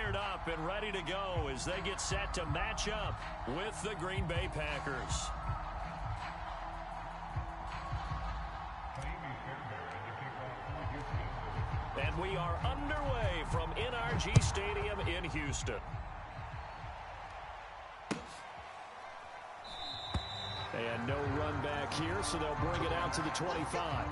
fired up and ready to go as they get set to match up with the Green Bay Packers. And we are underway from NRG Stadium in Houston. And no run back here, so they'll bring it out to the 25.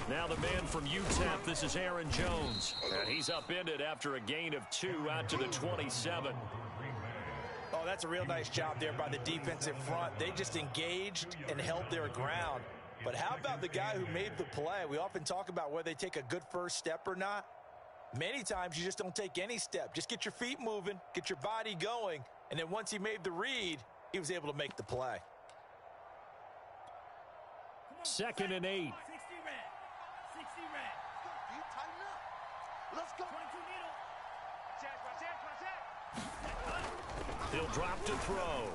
Now the man from UTEP, this is Aaron Jones. And he's upended after a gain of 2 out to the 27. Oh, that's a real nice job there by the defensive front. They just engaged and held their ground. But how about the guy who made the play? We often talk about whether they take a good first step or not. Many times you just don't take any step. Just get your feet moving, get your body going, and then once he made the read, he was able to make the play. 2nd and 8. 60 red. You tighten up. Let's go. 22 needle. He'll drop to throw.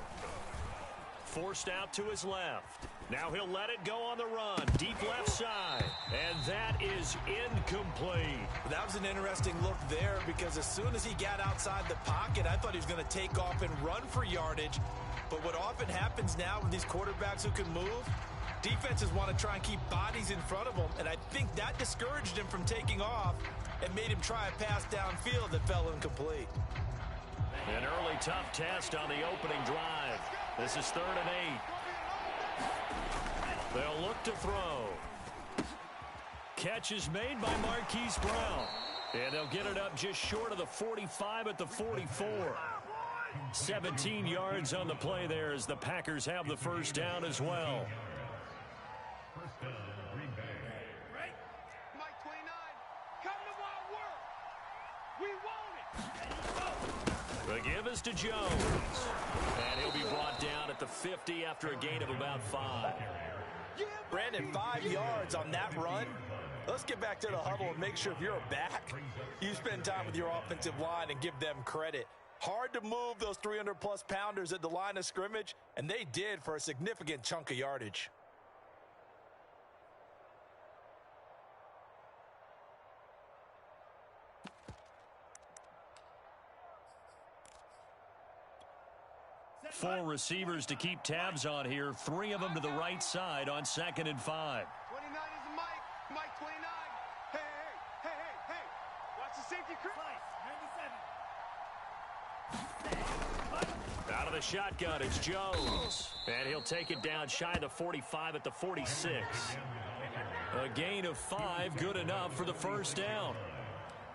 Forced out to his left. Now he'll let it go on the run. Deep left side. And that is incomplete. That was an interesting look there because as soon as he got outside the pocket, I thought he was going to take off and run for yardage. But what often happens now with these quarterbacks who can move, defenses want to try and keep bodies in front of them, and I think that discouraged him from taking off and made him try a pass downfield that fell incomplete. An early tough test on the opening drive. This is 3rd and 8. They'll look to throw. Catch is made by Marquise Brown. And they'll get it up just short of the 45 at the 44. 17 yards on the play there as the Packers have the first down as well. The give is to Jones. And he'll be brought down at the 50 after a gain of about 5. Brandon, 5 yards on that run. Let's get back to the huddle and make sure if you're a back, you spend time with your offensive line and give them credit. Hard to move those 300-plus pounders at the line of scrimmage, and they did for a significant chunk of yardage. 4 receivers to keep tabs on here. 3 of them to the right side on 2nd and 5. 29 is Mike. Mike 29. Hey, hey, hey, hey, hey. Watch the safety crew. 97. Out of the shotgun, it's Jones. And he'll take it down shy of the 45 at the 46. A gain of 5, good enough for the first down.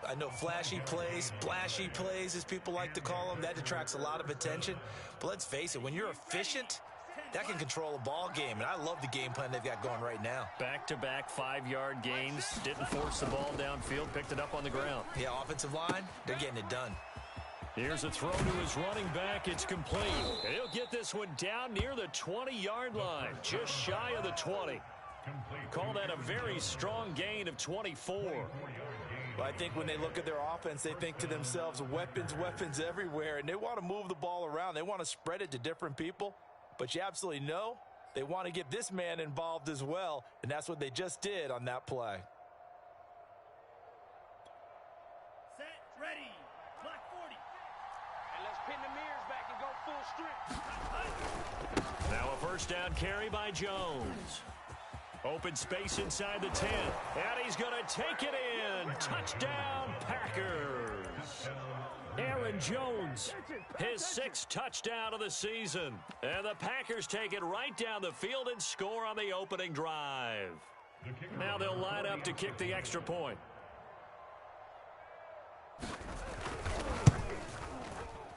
I know flashy plays, splashy plays, as people like to call them, that attracts a lot of attention. But let's face it, when you're efficient, that can control a ball game. And I love the game plan they've got going right now. Back-to-back 5-yard gains. Didn't force the ball downfield. Picked it up on the ground. Yeah, offensive line, they're getting it done. Here's a throw to his running back. It's complete. And he'll get this one down near the 20-yard line. Just shy of the 20. Call that a very strong gain of 24. Well, I think when they look at their offense, they think to themselves, weapons, weapons everywhere. And they want to move the ball around. They want to spread it to different people. But you absolutely know they want to get this man involved as well. And that's what they just did on that play. Set, ready. Block 40. And let's pin the mirrors back and go full strength. Now a first down carry by Jones. Open space inside the 10. And he's going to take it in. Touchdown, Packers. Aaron Jones, his 6th touchdown of the season. And the Packers take it right down the field and score on the opening drive. Now they'll line up to kick the extra point.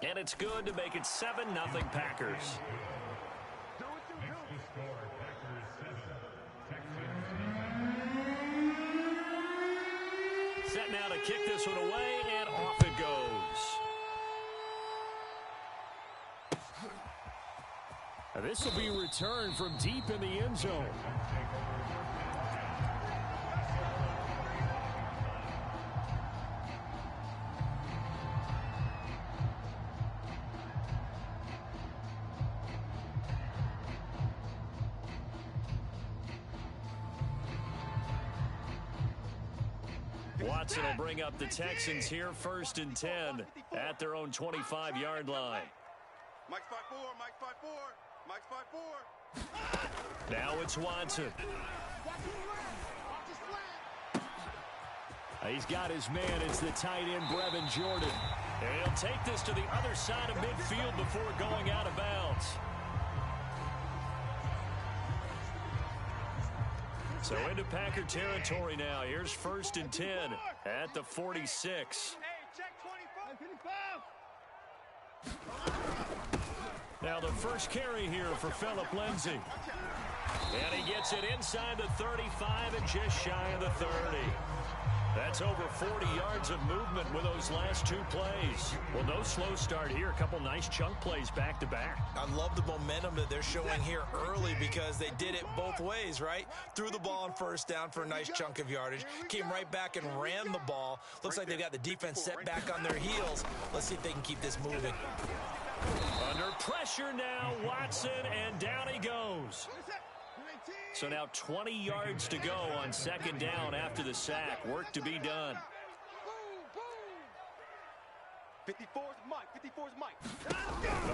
And it's good to make it 7-0 Packers. Set now to kick this one away, and off it goes. This will be returned from deep in the end zone. Watson will bring up the Texans here, 1st and 10 at their own 25-yard line. Mike's 5-4, Mike's 5-4, Mike's 5-4. Now it's Watson. He's got his man. It's the tight end, Brevin Jordan. And he'll take this to the other side of midfield before going out of bounds. So into Packer territory now. Here's 1st and 10 at the 46. Hey, check 25. Now the first carry here for Phillip Lindsay. And he gets it inside the 35 and just shy of the 30. That's over 40 yards of movement with those last 2 plays. Well, no slow start here. A couple nice chunk plays back-to-back. I love the momentum that they're showing here early because they did it both ways, right? Threw the ball on 1st down for a nice chunk of yardage. Came right back and ran the ball. Looks like they've got the defense set back on their heels. Let's see if they can keep this moving. Under pressure now, Watson, and down he goes. So now 20 yards to go on 2nd down after the sack. Work to be done. 54's Mike, 54's Mike.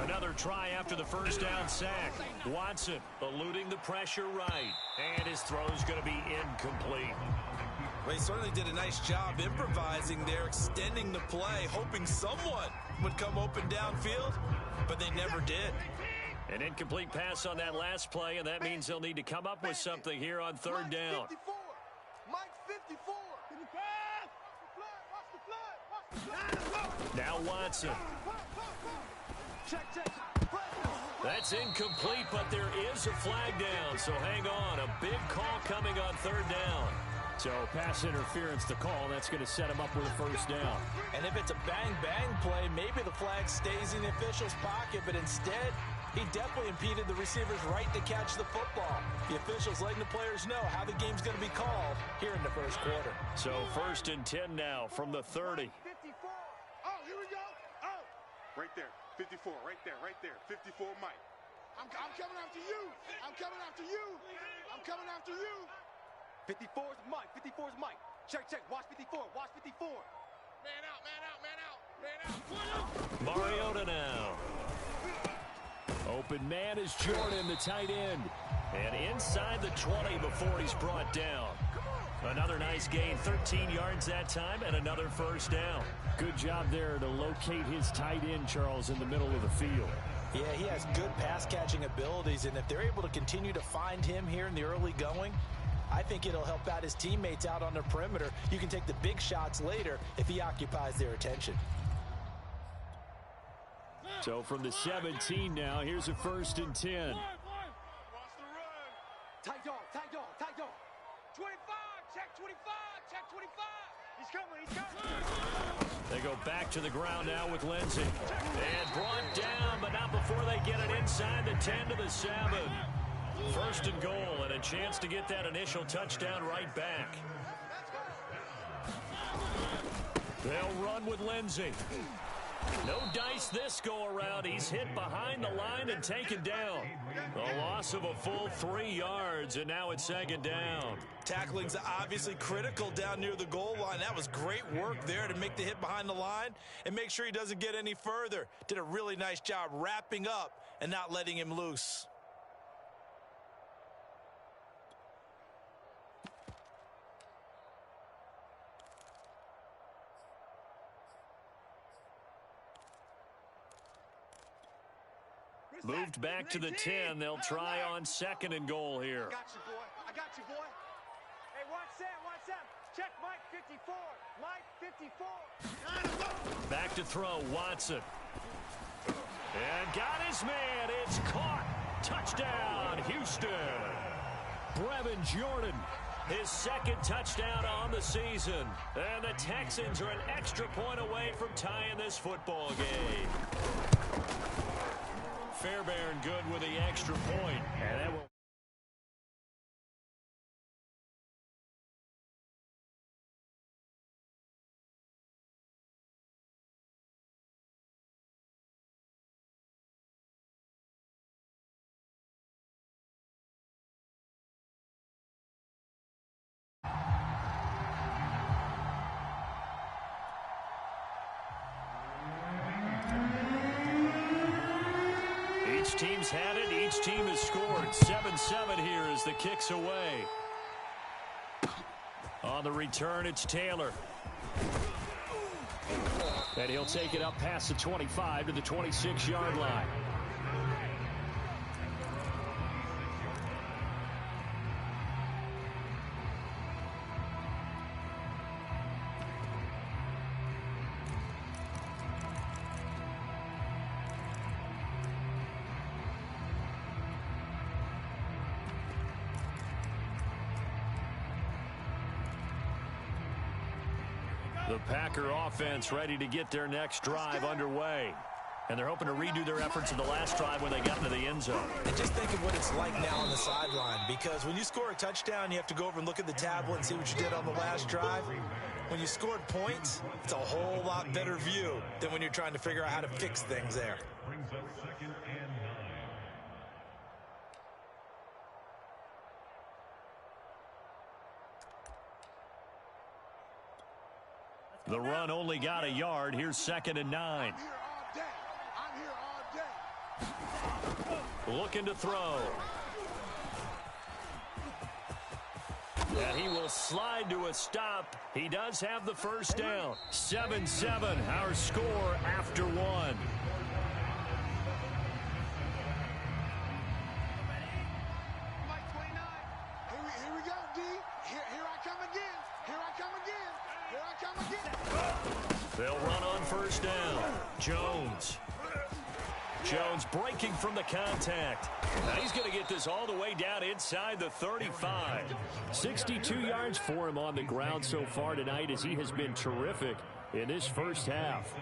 Another try after the 1st down sack. Watson eluding the pressure right. And his throw's going to be incomplete. Well, he certainly did a nice job improvising there, extending the play, hoping someone would come open downfield, but they never did. An incomplete pass on that last play, and that means they'll need to come up with something here on 3rd down. Mike's 54. Watch the flood. Now Watson. Check. That's incomplete, but there is a flag down, so hang on. A big call coming on 3rd down. So pass interference to call. That's going to set him up with a 1st down. And if it's a bang-bang play, maybe the flag stays in the official's pocket, but instead, he definitely impeded the receiver's right to catch the football. The officials letting the players know how the game's going to be called here in the 1st quarter. So 1st and 10 now from the 30. 54. Oh, here we go. Oh. Right there. 54. Right there. 54 Mike. I'm coming after you. I'm coming after you. 54's Mike. Check. Watch 54. Man out. Mariota now. Open man is Jordan, the tight end. And inside the 20 before he's brought down. Another nice gain, 13 yards that time, and another first down. Good job there to locate his tight end, Charles, in the middle of the field. Yeah, he has good pass-catching abilities, and if they're able to continue to find him here in the early going, I think it'll help out his teammates out on the perimeter. You can take the big shots later if he occupies their attention. So from the 17 now, here's a 1st and 10. Tight dog, tight dog, tight dog. 25, check 25, check 25. He's coming, he's coming. They go back to the ground now with Lindsey. And brought down, but not before they get it inside the 10 to the 7. 1st and goal, and a chance to get that initial touchdown right back. They'll run with Lindsey. No dice this go-around. He's hit behind the line and taken down. A loss of a full 3 yards, and now it's 2nd down. Tackling's obviously critical down near the goal line. That was great work there to make the hit behind the line and make sure he doesn't get any further. Did a really nice job wrapping up and not letting him loose. Moved back to the 10. They'll try on 2nd and goal here. I got you, boy. I got you, boy. Hey, watch that, watch that. Check Mike 54. Mike 54. Back to throw, Watson. And got his man. It's caught. Touchdown, Houston. Brevin Jordan, his 2nd touchdown on the season. And the Texans are an extra point away from tying this football game. Fairbairn good with the extra point. And that will... Each team's had it. Each team has scored. 7-7 here as the kick's away. On the return, it's Taylor. And he'll take it up past the 25 to the 26-yard line. The Packer offense ready to get their next drive underway. And they're hoping to redo their efforts in the last drive when they got into the end zone. And just think of what it's like now on the sideline, because when you score a touchdown, you have to go over and look at the tablet and see what you did on the last drive. When you scored points, it's a whole lot better view than when you're trying to figure out how to fix things there. The run only got a yard. Here's 2nd and 9. I'm here all day. Looking to throw. And he will slide to a stop. He does have the first down. 7-7, our score after 1. Mike 29. Here we go, D. Here I come again. Here I come again. Here I come again. They'll run on first down. Jones breaking from the contact. Now he's going to get this all the way down inside the 35. 62 yards for him on the ground so far tonight, as he has been terrific in this first half.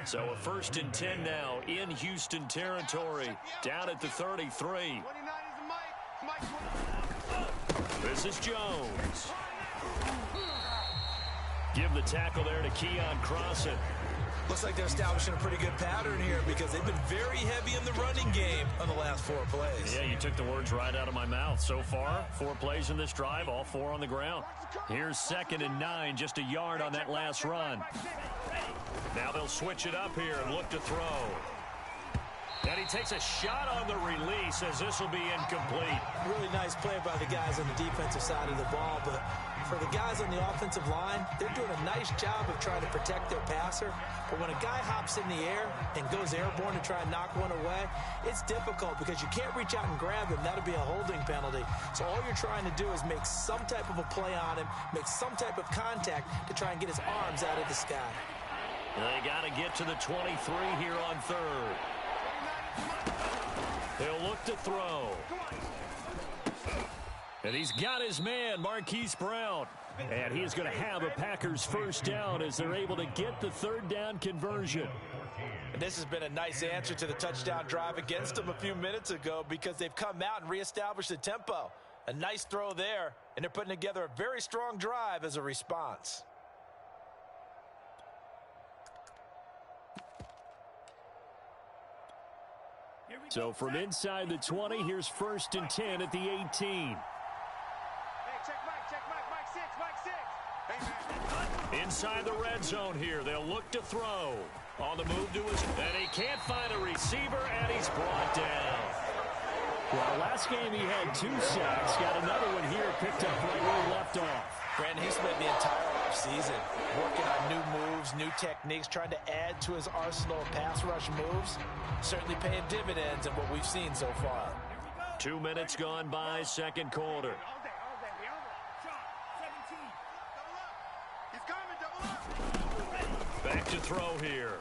So a 1st and 10 now in Houston territory. Down at the 33. 29 is Mike. Mike 29. This is Jones. Give the tackle there to Keon Crossan. Looks like they're establishing a pretty good pattern here because they've been very heavy in the running game on the last 4 plays. Yeah, you took the words right out of my mouth. So far, 4 plays in this drive, all 4 on the ground. Here's 2nd and 9, just a yard on that last run. Now they'll switch it up here and look to throw. takes a shot on the release as this will be incomplete. Really nice play by the guys on the defensive side of the ball, but for the guys on the offensive line, they're doing a nice job of trying to protect their passer. But when a guy hops in the air and goes airborne to try and knock one away, it's difficult because you can't reach out and grab him. That'll be a holding penalty. So all you're trying to do is make some type of a play on him, make some type of contact to try and get his arms out of the sky. They got to get to the 23 here on third. They'll look to throw. And he's got his man, Marquise Brown. And he's going to have a Packers first down as they're able to get the third down conversion. And this has been a nice answer to the touchdown drive against them a few minutes ago because they've come out and reestablished the tempo. A nice throw there, and they're putting together a very strong drive as a response. So from inside the 20, here's 1st and 10 at the 18. Hey, check Mike 6. Inside the red zone here, they'll look to throw. On the move to his, and he can't find a receiver, and he's brought down. Well, last game he had 2 sacks. Got another one here, picked up right where he left off. Brandon, he spent the entire offseason working on new moves, new techniques, trying to add to his arsenal of pass rush moves. Certainly paying dividends in what we've seen so far. 2 minutes gone by, second quarter. All day. We on it. Shot. 17. Double up. He's coming. Double up. Back to throw here.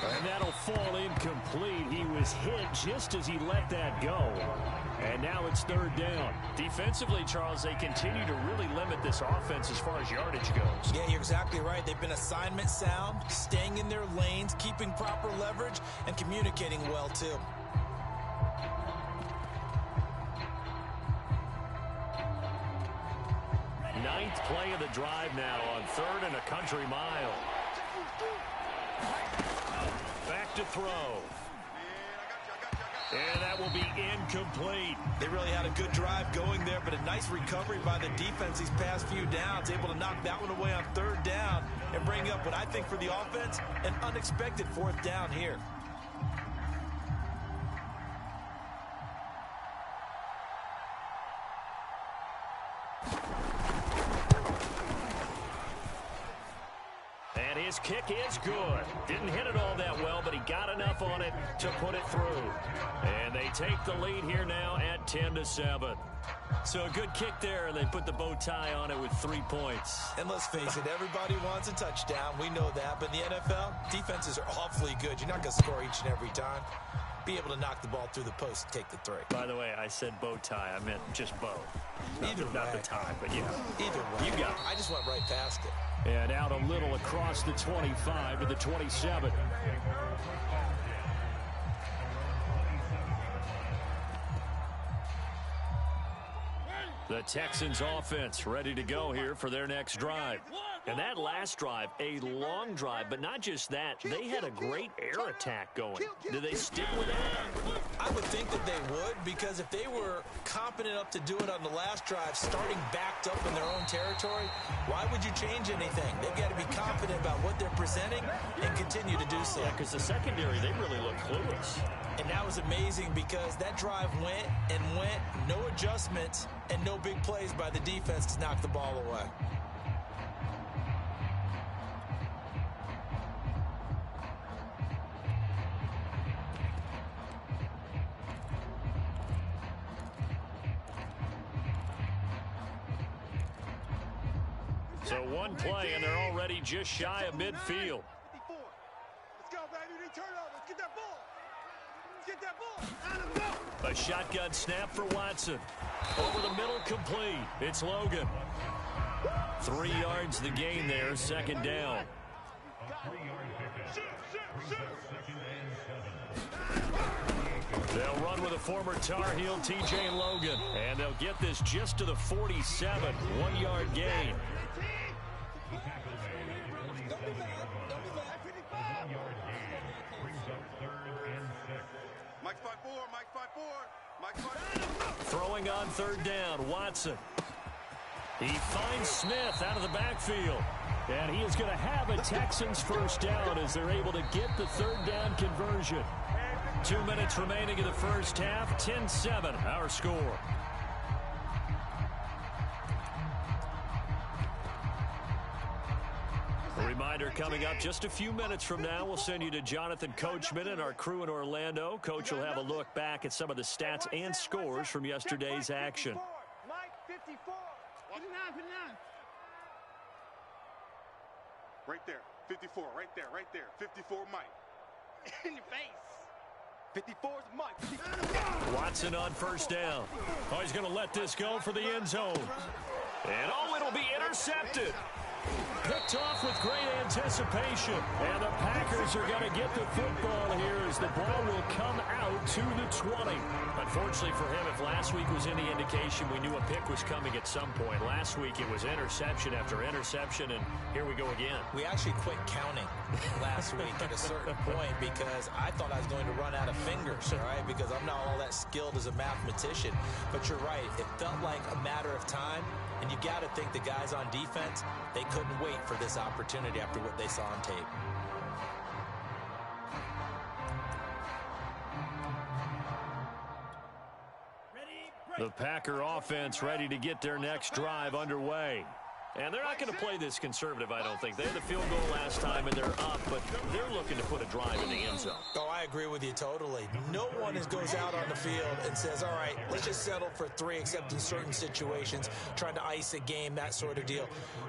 And that'll fall incomplete. He was hit just as he let that go. And now it's third down. Defensively, Charles, they continue to really limit this offense as far as yardage goes. Yeah, you're exactly right. They've been assignment sound, staying in their lanes, keeping proper leverage, and communicating well, too. Ninth play of the drive now on 3rd and a country mile. Back to throw. And that will be incomplete. They really had a good drive going there, but a nice recovery by the defense these past few downs, able to knock that one away on 3rd down and bring up what I think for the offense, an unexpected 4th down here. And his kick is good. Didn't hit it all that well, but he got enough on it to put it through. And they take the lead here now at 10-7. So a good kick there, and they put the bow tie on it with 3 points. And let's face it, everybody wants a touchdown. We know that. But in the NFL, defenses are awfully good. You're not going to score each and every time. Be able to knock the ball through the post and take the 3. By the way, I said bow tie. I meant just bow. Not the tie, but yeah. Either way. You got it. I just went right past it. And out a little across the 25 to the 27. The Texans offense ready to go here for their next drive. And that last drive, a long drive, but not just that. They had a great air attack going. Do they stick with that? I would think that they would, because if they were competent enough to do it on the last drive, starting backed up in their own territory, why would you change anything? They've got to be confident about what they're presenting and continue to do so. Yeah, because the secondary, they really look clueless. And that was amazing because that drive went and went, no adjustments and no big plays by the defense to knock the ball away. So one play, and they're already just shy of midfield. 54. Let's go, baby. We turn over. Let's get that ball. Let's get that ball. A shotgun snap for Watson. Over the middle, complete. It's Logan. 3 yards the gain there, second down. They'll run with a former Tar Heel, TJ Logan. And they'll get this just to the 47. 1 yard gain. Mike 5-4, Mike 5-4, Mike 5-4. Throwing on third down, Watson. He finds Smith out of the backfield. And he is going to have a Texans first down as they're able to get the third down conversion. 2 minutes remaining in the first half. 10-7, our score. A reminder coming up just a few minutes from now, we'll send you to Jonathan Coachman and our crew in Orlando. Coach will have a look back at some of the stats and scores from yesterday's action. Mike, 54. 59. Right there. 54. Right there. 54, Mike. In your face. 54's Mike. Watson on first down. Oh, he's going to let this go for the end zone. And oh, it'll be intercepted. Picked off with great anticipation. And the Packers are going to get the football here as the ball will come out to the 20. Unfortunately for him, if last week was any indication, we knew a pick was coming at some point. Last week it was interception after interception, and here we go again. We actually quit counting last week at a certain point because I thought I was going to run out of fingers, all right, because I'm not all that skilled as a mathematician. But you're right. It felt like a matter of time, and you got to think the guys on defense, they couldn't wait for this opportunity after what they saw on tape. The Packer offense ready to get their next drive underway. And they're not going to play this conservative, I don't think. They had the field goal last time, and they're up, but they're looking to put a drive in the end zone. Oh, I agree with you totally. No one goes out on the field and says, all right, let's just settle for 3, except in certain situations, trying to ice a game, that sort of deal.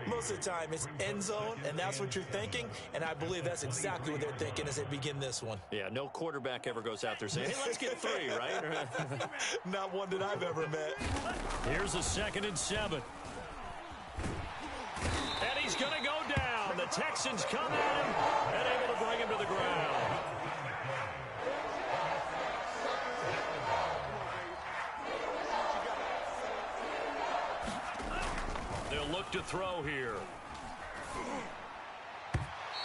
Most of the time, it's end zone, and that's what you're thinking, and I believe that's exactly what they're thinking as they begin this one. Yeah, no quarterback ever goes out there saying, hey, let's get 3, right? Not one that I've ever met. Here's a 2nd and 7. And he's going to go down. The Texans come at him and able to bring him to the ground. They'll look to throw here.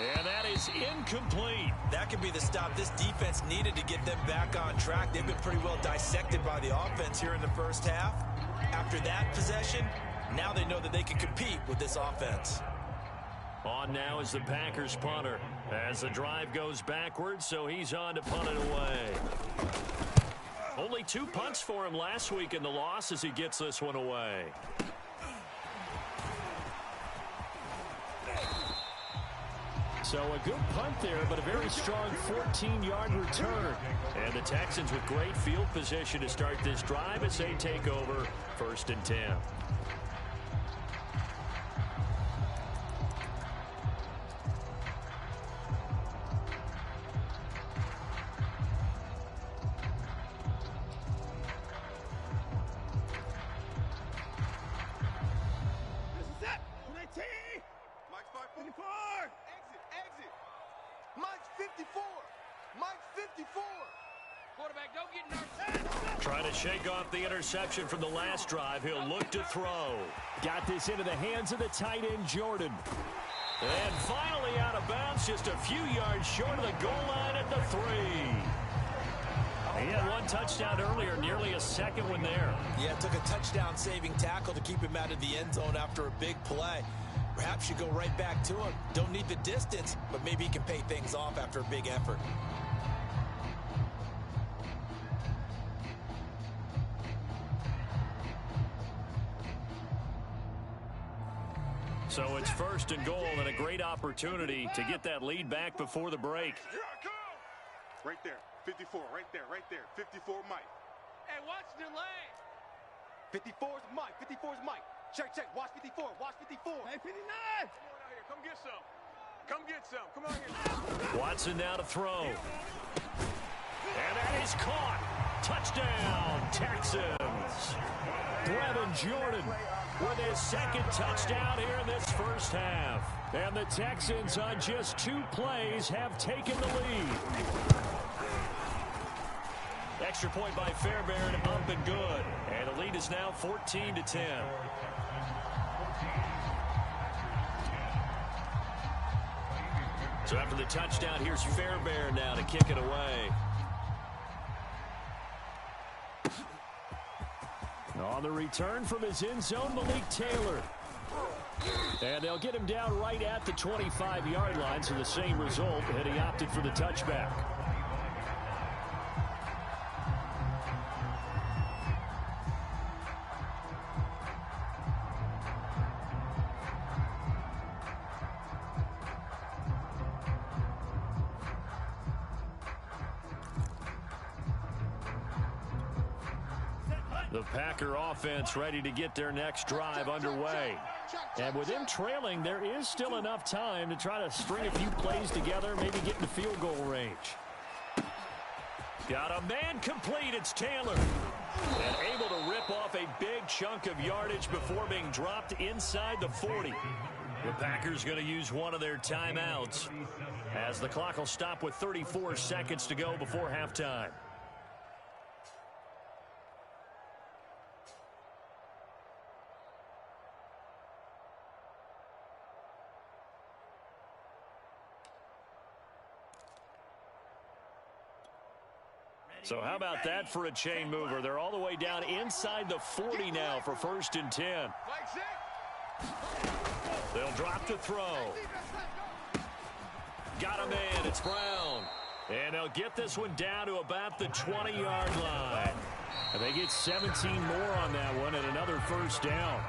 And that is incomplete. That could be the stop this defense needed to get them back on track. They've been pretty well dissected by the offense here in the first half. After that possession, now they know that they can compete with this offense. On now is the Packers punter as the drive goes backwards, so he's on to punt it away. Only 2 punts for him last week in the loss as he gets this one away. So a good punt there, but a very strong 14-yard return. And the Texans with great field position to start this drive as they take over 1st and 10. Trying to shake off the interception from the last drive. He'll look to throw. Got this into the hands of the tight end, Jordan. And finally out of bounds, just a few yards short of the goal line at the 3. He had 1 touchdown earlier, nearly a 2nd one there. Yeah, it took a touchdown-saving tackle to keep him out of the end zone after a big play. Perhaps you go right back to him. Don't need the distance, but maybe he can pay things off after a big effort. So it's 1st and goal and a great opportunity to get that lead back before the break. Right there. 54. Right there. 54, Mike. Hey, watch the lane. 54's Mike. 54's Mike. Check. Watch 54. Watch 54. Hey, 59. Come on out here. Come get some. Come get some. Come on here. Watson now to throw. And that is caught. Touchdown, Texans. Brevin Jordan with his 2nd touchdown here in this first half. And the Texans on just 2 plays have taken the lead. Extra point by Fairbairn, up and good. And the lead is now 14-10. So after the touchdown, here's Fairbairn now to kick it away. On the return from his end zone, Malik Taylor. And they'll get him down right at the 25-yard line, so the same result, and he opted for the touchback. The Packer offense ready to get their next drive underway. And with them trailing, there is still enough time to try to string a few plays together, maybe get in the field goal range. Got a man complete. It's Taylor. And able to rip off a big chunk of yardage before being dropped inside the 40. The Packers going to use one of their timeouts as the clock will stop with 34 seconds to go before halftime. So how about that for a chain mover? They're all the way down inside the 40 now for 1st and 10. They'll drop to throw. Got him in. It's Brown. And they'll get this one down to about the 20-yard line. And they get 17 more on that one and another 1st down.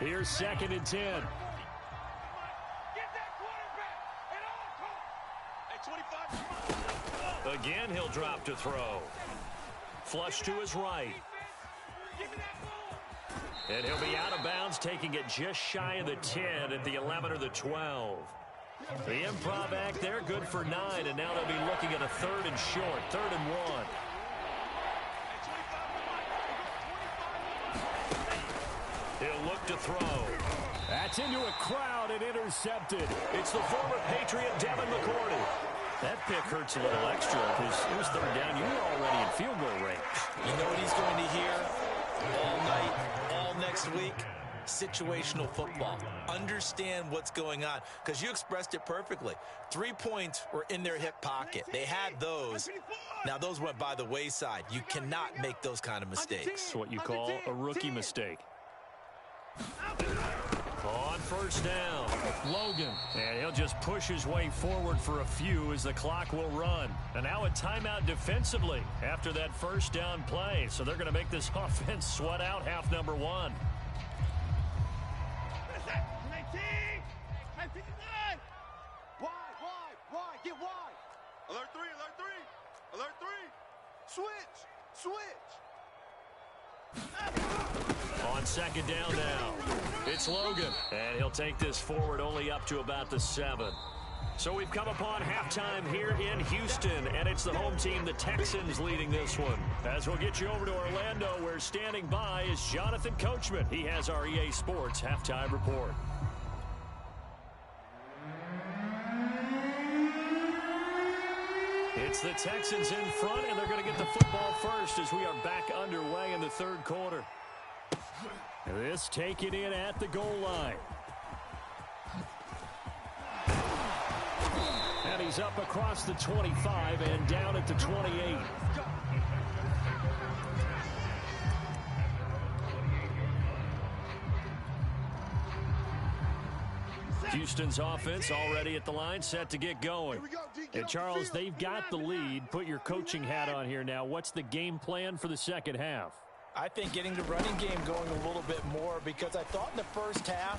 Here's 2nd and 10. Get that quarterback at all costs. Hey, 25. Again, he'll drop to throw. Flush to his right. And he'll be out of bounds, taking it just shy of the 10 at the 11 or the 12. The improv act there, good for 9, and now they'll be looking at a 3rd and short, 3rd and 1. He'll look to throw. That's into a crowd and intercepted. It's the former Patriot, Devin McCourty. That pick hurts a little extra because it was 3rd down. You were already in field goal range. You know what he's going to hear all night, all next week? Situational football. Understand what's going on, because you expressed it perfectly. 3 points were in their hip pocket. They had those. Now, those went by the wayside. You cannot make those kind of mistakes. It's what you call a rookie mistake. On 1st down, Logan. And he'll just push his way forward for a few as the clock will run. And now a timeout defensively after that 1st down play. So they're going to make this offense sweat out half number 1. Wide, get wide. Alert 3, alert 3, alert 3. Switch. On 2nd down now, it's Logan. And he'll take this forward only up to about the 7. So we've come upon halftime here in Houston, and it's the home team, the Texans, leading this one. As we'll get you over to Orlando, where standing by is Jonathan Coachman. He has our EA Sports halftime report. It's the Texans in front, and they're going to get the football first as we are back underway in the 3rd quarter. This taken in at the goal line. And he's up across the 25 and down at the 28. Houston's offense already at the line, set to get going. And Charles, they've got the lead. Put your coaching hat on here now. What's the game plan for the 2nd half? I think getting the running game going a little bit more, because I thought in the 1st half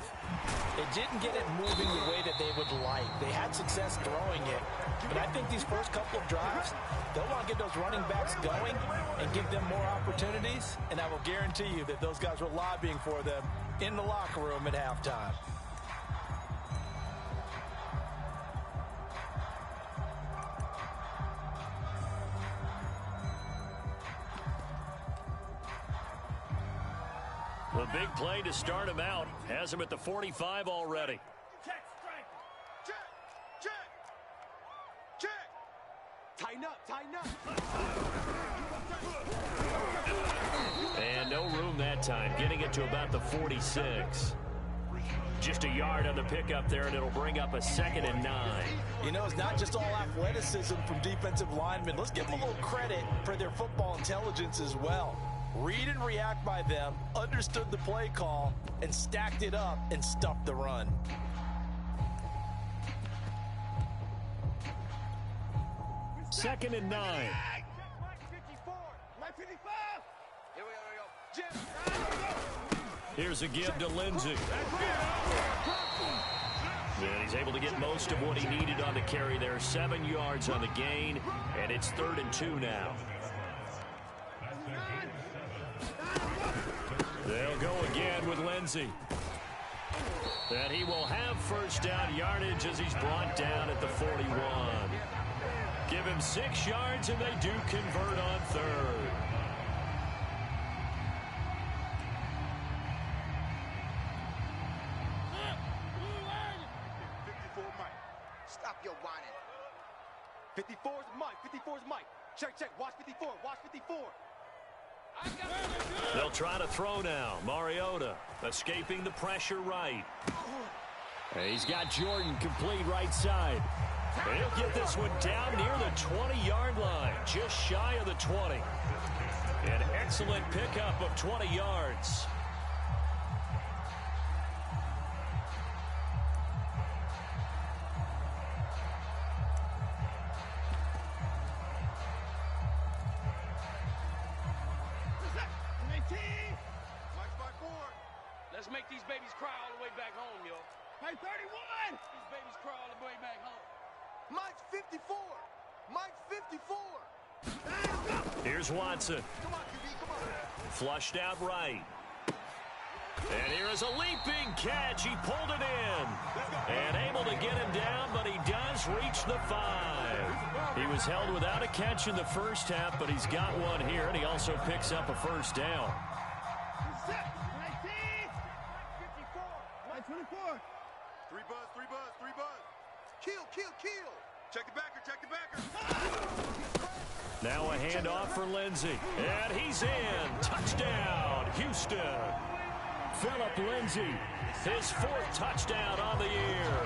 it didn't get it moving the way that they would like. They had success throwing it, but I think these first couple of drives, they'll want to get those running backs going and give them more opportunities, and I will guarantee you that those guys were lobbying for them in the locker room at halftime. The big play to start him out has him at the 45 already. Check. Tighten up. And no room that time, getting it to about the 46. just a yard on the pickup there, and it'll bring up a 2nd and 9. You know, it's not just all athleticism from defensive linemen. Let's give them a little credit for their football intelligence as well. Read and react by them, understood the play call, and stacked it up and stuffed the run. Second and 9. Here's a give to Lindsey. And he's able to get most of what he needed on the carry there. 7 yards on the gain, and it's 3rd and 2 now. They'll go again with Lindsey. And he will have first down yardage as he's brought down at the 41. Give him 6 yards, and they do convert on 3rd. Stop your whining. 54's Mike. 54's Mike. Check, check. Watch 54. Watch 54. They'll try to throw now. Mariota escaping the pressure right. He's got Jordan complete right side. And he'll get this one down near the 20-yard line, just shy of the 20. An excellent pickup of 20 yards. Let's make these babies cry all the way back home, yo. Hey, 31! These babies cry all the way back home. Mike's 54! Mike's 54! Here's Watson. Come on, QB, come on. Flushed out right. And here is a leaping catch. He pulled it in. And able to get him down, but he does reach the 5. He was held without a catch in the first half, but he's got one here, and he also picks up a first down. 24. 3 buzz, 3 buzz, 3 buzz. Kill, kill, kill. Check the backer, check the backer. Now a handoff for Lindsey. And he's in. Touchdown, Houston. Phillip Lindsey, his 4th touchdown on the year.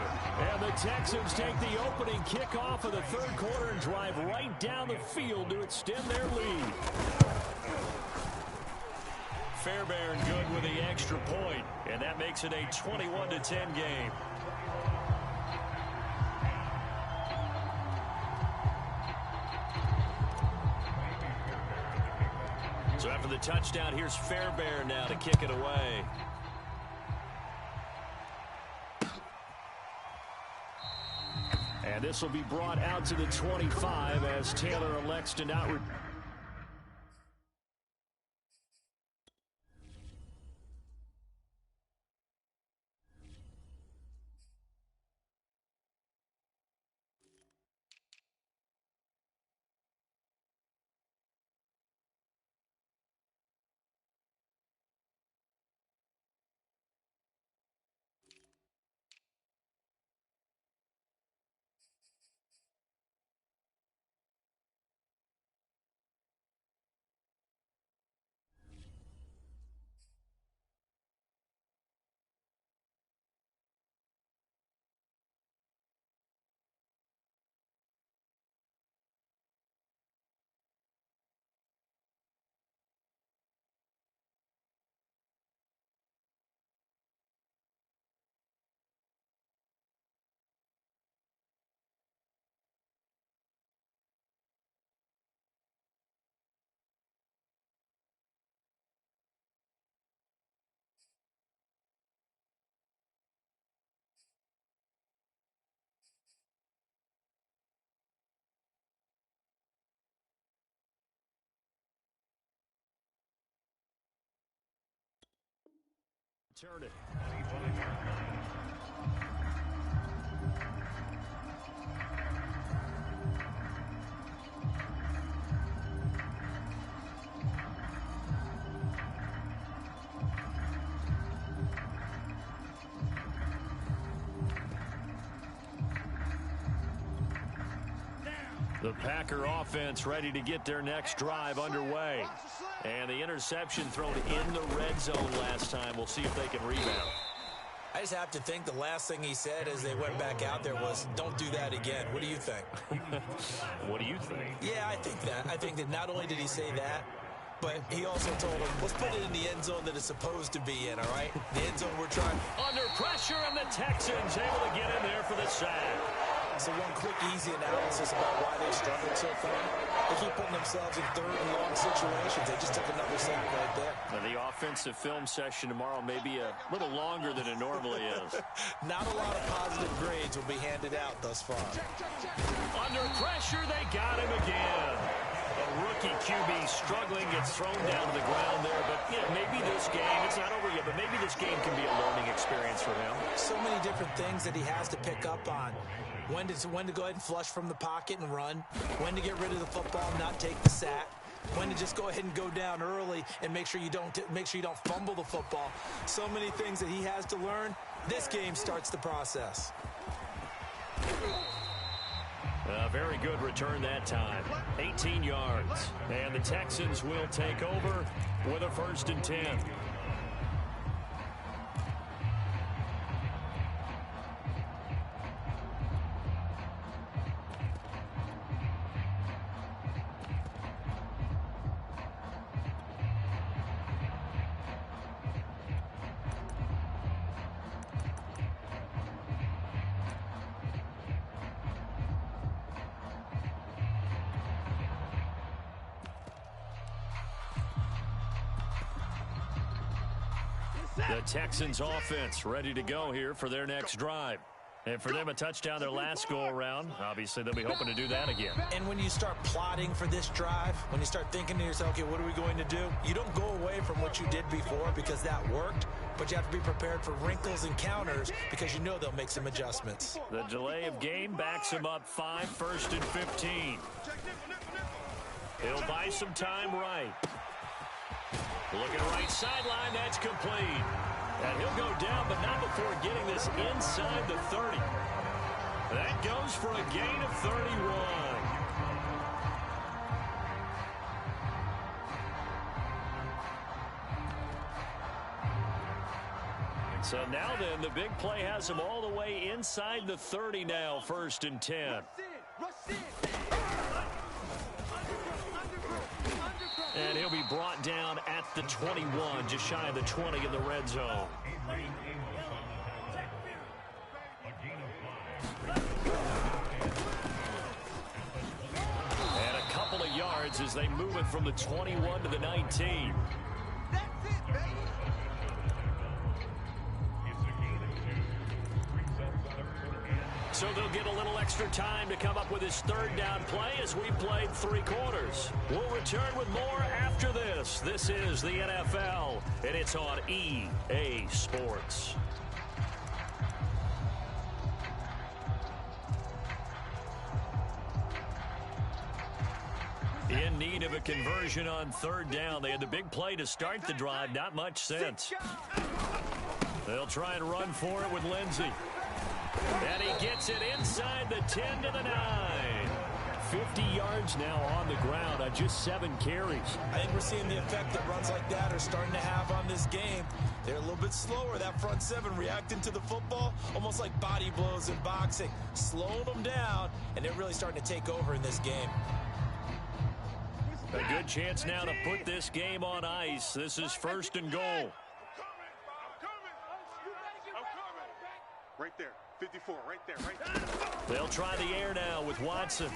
And the Texans take the opening kickoff of the 3rd quarter and drive right down the field to extend their lead. Fairbairn good with the extra point, and that makes it a 21-10 game. So after the touchdown, here's Fairbairn now to kick it away. And this will be brought out to the 25 as Taylor elects to not return. Turn it. The Packer offense ready to get their next drive underway. And the interception thrown in the red zone last time. We'll see if they can rebound. I just have to think the last thing he said as they went back out there was, don't do that again. What do you think? What do you think? Yeah, I think that. I think that not only did he say that, but he also told him, let's put it in the end zone that it's supposed to be in, all right? The end zone we're trying. Under pressure, and the Texans able to get in there for the sack. So one quick, easy analysis about why they've struggled so far. They keep putting themselves in third and long situations. They just took another sack right there. Now, the offensive film session tomorrow may be a little longer than it normally is. Not a lot of positive grades will be handed out thus far. Under pressure, they got him again. A rookie QB struggling, gets thrown down to the ground there. But, you know, maybe this game, it's not over yet, but maybe this game can be a learning experience for him. So many different things that he has to pick up on. When to go ahead and flush from the pocket and run. When to get rid of the football and not take the sack. When to just go ahead and go down early and make sure you don't fumble the football. So many things that he has to learn. This game starts the process. A very good return that time. 18 yards. And the Texans will take over with a 1st and 10. The Texans offense ready to go here for their next drive. And for them, a touchdown their last go-around. Obviously, they'll be hoping to do that again. And when you start plotting for this drive, when you start thinking to yourself, okay, what are we going to do? You don't go away from what you did before because that worked, but you have to be prepared for wrinkles and counters because you know they'll make some adjustments. The delay of game backs him up 5, 1st and 15. He'll buy some time right. Looking right sideline, that's complete. And he'll go down, but not before getting this inside the 30. That goes for a gain of 31. So now then, the big play has him all the way inside the 30 now, 1st and 10. And he'll be brought down at the 21, just shy of the 20 in the red zone. And a couple of yards as they move it from the 21 to the 19. So they'll get a little extra time to come up with his 3rd down play as we played 3 quarters. We'll return with more after this. This is the NFL, and it's on EA Sports. In need of a conversion on 3rd down. They had the big play to start the drive. Not much sense. They'll try and run for it with Lindsey. And he gets it inside the 10 to the 9. 50 yards now on the ground on just 7 carries. I think we're seeing the effect that runs like that are starting to have on this game. They're a little bit slower, that front 7 reacting to the football, almost like body blows in boxing, slowing them down, and they're really starting to take over in this game. A good chance now to put this game on ice. This is 1st and goal. I'm coming. Right there. 54, right there, right there. They'll try the air now with Watson.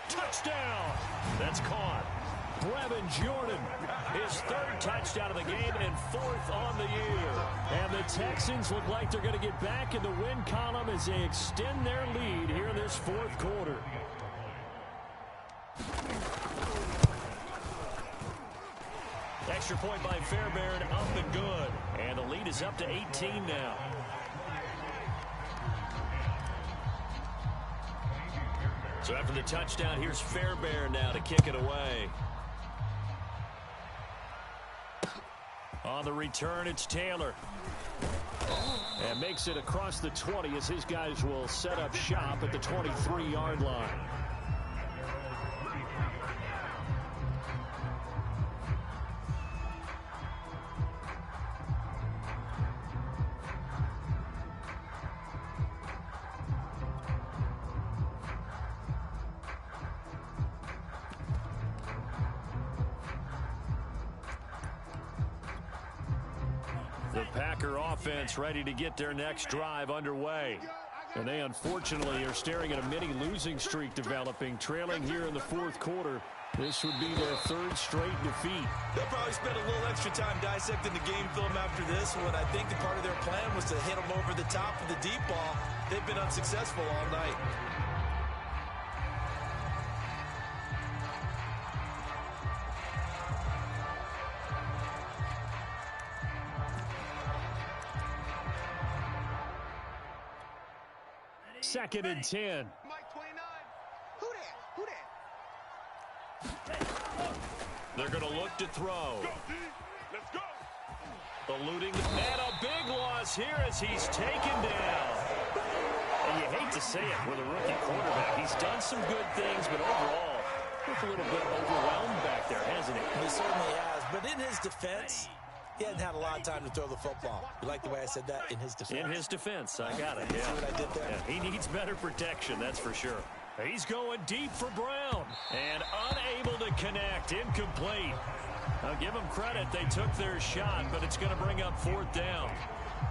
Touchdown! That's caught. Brevin Jordan, his 3rd touchdown of the game and 4th on the year. And the Texans look like they're going to get back in the win column as they extend their lead here in this 4th quarter. Extra point by Fairbairn, up and good. And the lead is up to 18 now. So after the touchdown, here's Fairbairn now to kick it away. On the return, it's Taylor. And makes it across the 20 as his guys will set up shop at the 23-yard line. The Packer offense ready to get their next drive underway. And they unfortunately are staring at a mini losing streak developing, trailing here in the fourth quarter. This would be their third straight defeat. They'll probably spend a little extra time dissecting the game film after this one. I think the part of their plan was to hit them over the top of the deep ball. They've been unsuccessful all night. Second and 10. Mike 29. Who that? Who that? They're going to look to throw. Let's go. Eluding, and a big loss here as he's taken down. And you hate to say it with a rookie quarterback. He's done some good things, but overall, looks a little bit overwhelmed back there, hasn't he? He certainly has, but in his defense, he hasn't had a lot of time to throw the football. You like the way I said that? In his defense. In his defense, I got it. Yeah. See what I did there? Yeah, he needs better protection, that's for sure. He's going deep for Brown. And unable to connect. Incomplete. I'll give them credit. They took their shot, but it's going to bring up fourth down.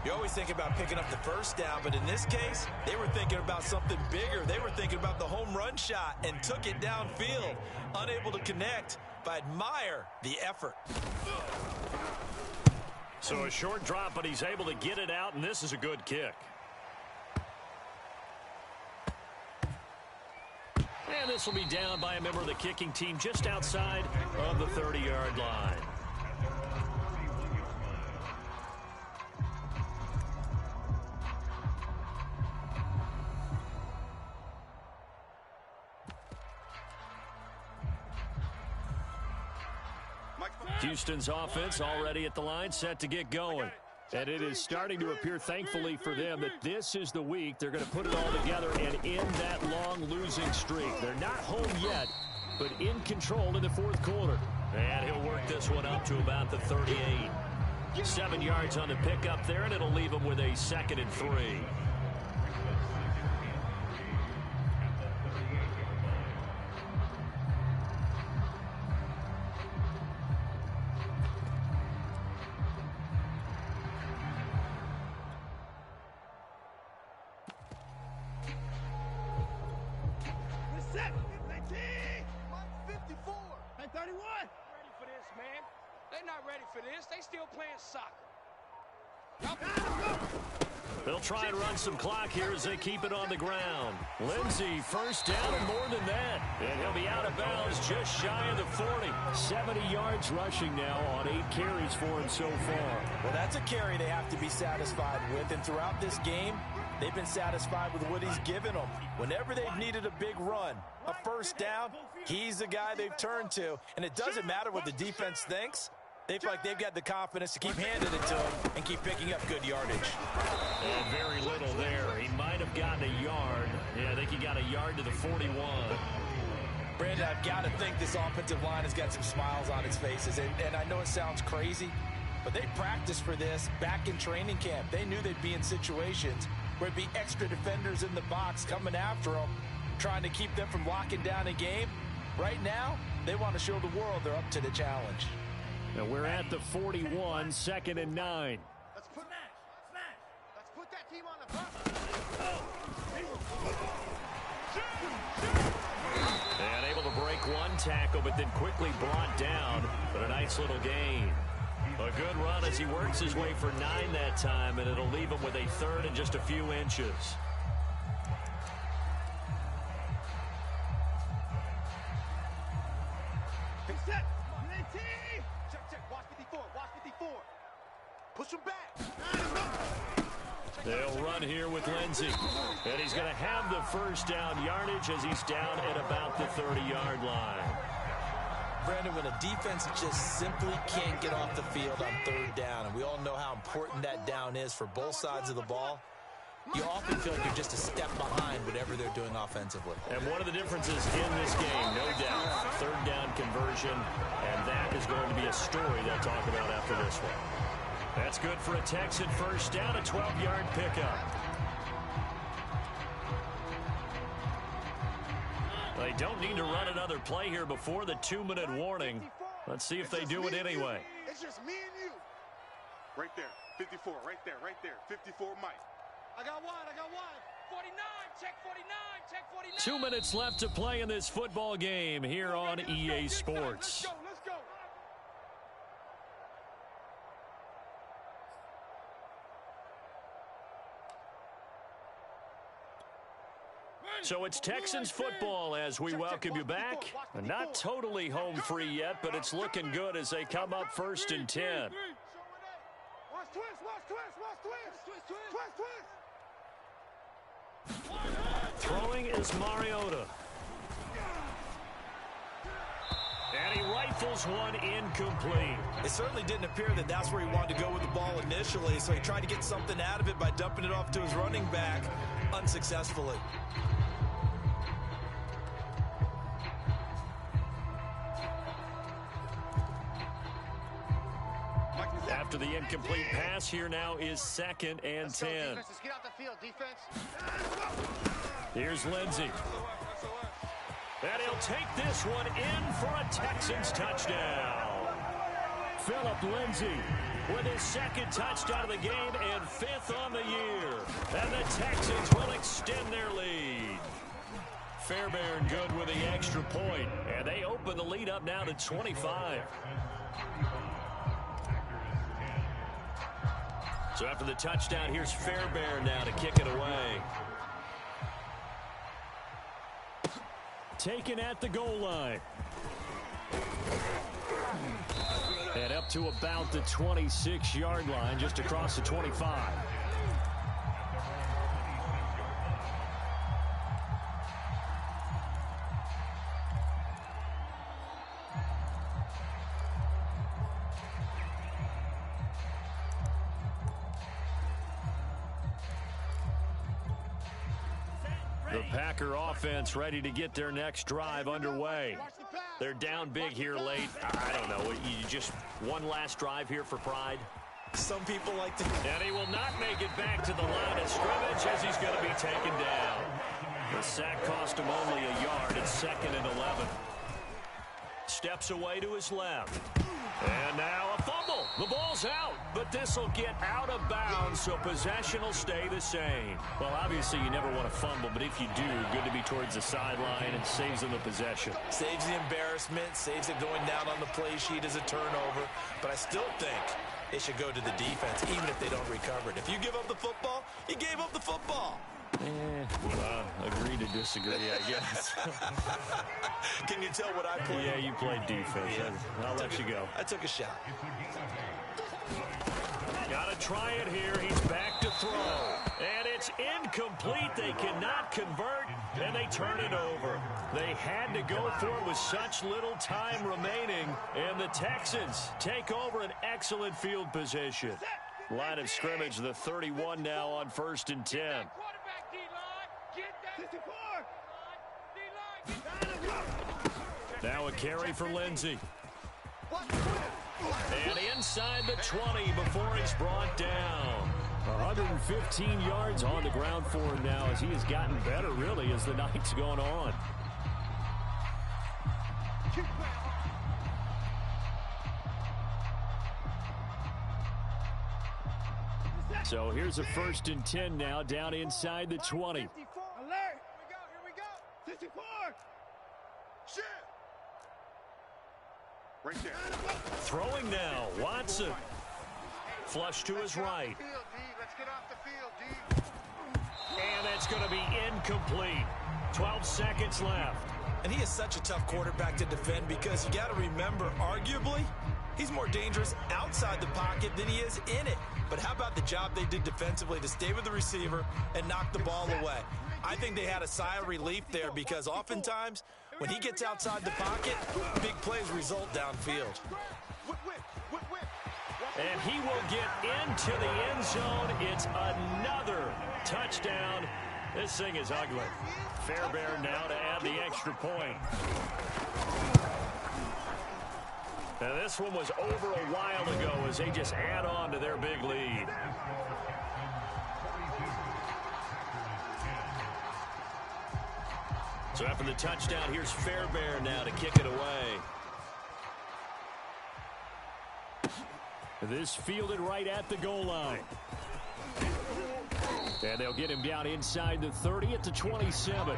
You always think about picking up the first down, but in this case, they were thinking about something bigger. They were thinking about the home run shot and took it downfield. Unable to connect, but I admire the effort. So a short drop, but he's able to get it out, and this is a good kick. And this will be down by a member of the kicking team just outside of the 30-yard line. Houston's offense already at the line, set to get going. And it is starting to appear, thankfully for them, that this is the week they're going to put it all together and end that long losing streak. They're not home yet, but in control in the fourth quarter. And he'll work this one up to about the 38. 7 yards on the pickup there, and it'll leave him with a 2nd and 3. They'll try and run some clock here as they keep it on the ground. Lindsey, first down and more than that. And he'll be out of bounds just shy of the 40. 70 yards rushing now on 8 carries for him so far. Well, that's a carry they have to be satisfied with. And throughout this game, they've been satisfied with what he's given them. Whenever they've needed a big run, a first down, he's the guy they've turned to. And it doesn't matter what the defense thinks. They feel like they've got the confidence to keep handing it to him and keep picking up good yardage. And very little there. He might have gotten a yard. Yeah, I think he got a yard to the 41. Brandon, I've got to think this offensive line has got some smiles on its faces. And I know it sounds crazy, but they practiced for this back in training camp. They knew they'd be in situations where there'd be extra defenders in the box coming after them, trying to keep them from locking down a game. Right now, they want to show the world they're up to the challenge. And we're at the 41, 2nd and 9. Let's put that team on the bus. And able to break one tackle, but then quickly brought down. But a nice little gain. A good run as he works his way for 9 that time, and it'll leave him with a 3rd and just a few inches. Set. Check. Watch 54. Watch 54. Push him back. They'll run here with Lindsey. And he's going to have the first down yardage as he's down at about the 30-yard line. Brandon, when a defense just simply can't get off the field on 3rd down, and we all know how important that down is for both sides of the ball, you often feel like you're just a step behind whatever they're doing offensively. And one of the differences in this game, no doubt, 3rd down conversion, and that is going to be a story they'll talk about after this one. That's good for a Texan first down, a 12-yard pickup. They don't need to run another play here before the 2-minute warning. Let's see if they do it anyway. It's just me and you. Right there. 54. Right there. Right there. 54, Mike. I got one. 49. Check 49. Check 49. 2 minutes left to play in this football game here on EA Sports. Let's go. So it's Texans football as we welcome you back. Not totally home free yet, but it's looking good as they come up 1st and 10. Watch twist. Throwing is Mariota. And he rifles one incomplete. It certainly didn't appear that that's where he wanted to go with the ball initially, so he tried to get something out of it by dumping it off to his running back unsuccessfully. After the incomplete pass, here now is 2nd and 10. Let's get out the field, defense. Here's Lindsey. And he'll take this one in for a Texans touchdown. Phillip Lindsay with his 2nd touchdown of the game and 5th on the year. And the Texans will extend their lead. Fairbairn good with the extra point. And they open the lead up now to 25. So after the touchdown, here's Fairbairn now to kick it away. Taken at the goal line. And up to about the 26-yard line, just across the 25. The Packer offense ready to get their next drive underway. They're down big here late. I don't know. You just one last drive here for pride. Some people like to... And he will not make it back to the line of scrimmage as he's going to be taken down. The sack cost him only a yard. It's 2nd and 11. Steps away to his left. And now a fumble. The ball's out, but this will get out of bounds, so possession will stay the same. Well, obviously you never want to fumble, but if you do, good to be towards the sideline and saves them the possession. Saves the embarrassment, saves it going down on the play sheet as a turnover, but I still think it should go to the defense, even if they don't recover it. If you give up the football, you gave up the football. Agree to disagree, I guess. Can you tell what I played? Yeah, you played defense. Yeah. I'll let you go. I took a shot. Got to try it here. He's back to throw. And it's incomplete. They cannot convert, and they turn it over. They had to go for it with such little time remaining, and the Texans take over an excellent field position. Line of scrimmage, the 31 now on 1st and 10. Now a carry for Lindsey. And inside the 20 before he's brought down. 115 yards on the ground for him now as he has gotten better, really, as the night's gone on. So here's a 1st and 10 now, down inside the 20. Alert! Here we go. 54. Shit. Right there. Throwing now, Watson. Flush to his right. Let's get off the field, D. And that's going to be incomplete. 12 seconds left. And he is such a tough quarterback to defend because you got to remember, arguably, he's more dangerous outside the pocket than he is in it. But how about the job they did defensively to stay with the receiver and knock the ball away? I think they had a sigh of relief there because oftentimes when he gets outside the pocket, big plays result downfield. And he will get into the end zone. It's another touchdown. This thing is ugly. Fairbairn now to add the extra point. Now this one was over a while ago as they just add on to their big lead. So after the touchdown, here's Fairbairn now to kick it away. This fielded right at the goal line. And they'll get him down inside the 30 at the 27.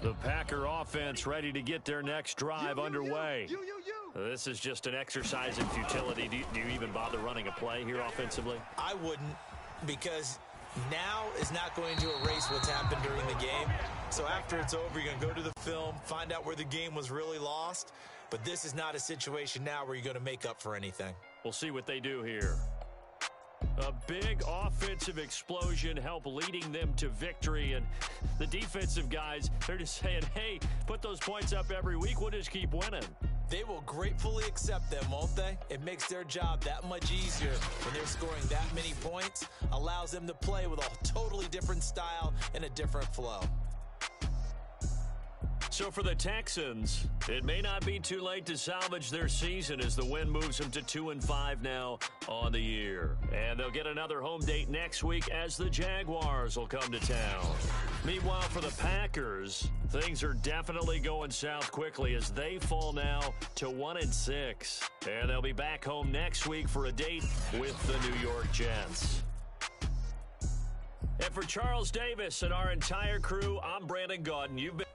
The Packer offense ready to get their next drive underway. This is just an exercise in futility. Do you even bother running a play here offensively? I wouldn't, because now is not going to erase what's happened during the game. So after it's over, you're going to go to the film, find out where the game was really lost. But this is not a situation now where you're going to make up for anything. We'll see what they do here. A big offensive explosion help leading them to victory. And the defensive guys, they're just saying, hey, put those points up every week. We'll just keep winning. They will gratefully accept them, won't they? It makes their job that much easier when they're scoring that many points. Allows them to play with a totally different style and a different flow. So for the Texans, it may not be too late to salvage their season as the win moves them to 2-5 now on the year. And they'll get another home date next week as the Jaguars will come to town. Meanwhile, for the Packers, things are definitely going south quickly as they fall now to 1-6. And they'll be back home next week for a date with the New York Jets. And for Charles Davis and our entire crew, I'm Brandon Gaudin. You've been